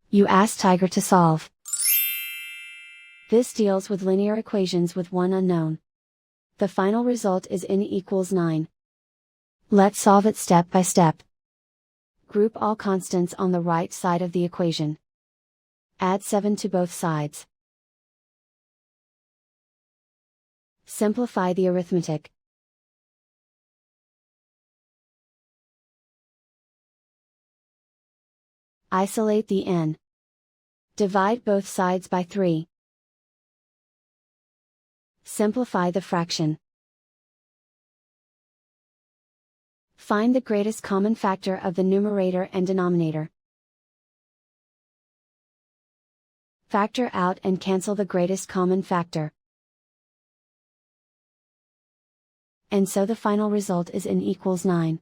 You ask Tiger to solve. This deals with linear equations with one unknown. The final result is n equals 9. Let's solve it step by step. Group all constants on the right side of the equation. Add 7 to both sides. Simplify the arithmetic. Isolate the n. Divide both sides by 3. Simplify the fraction. Find the greatest common factor of the numerator and denominator. Factor out and cancel the greatest common factor. And so the final result is n equals 9.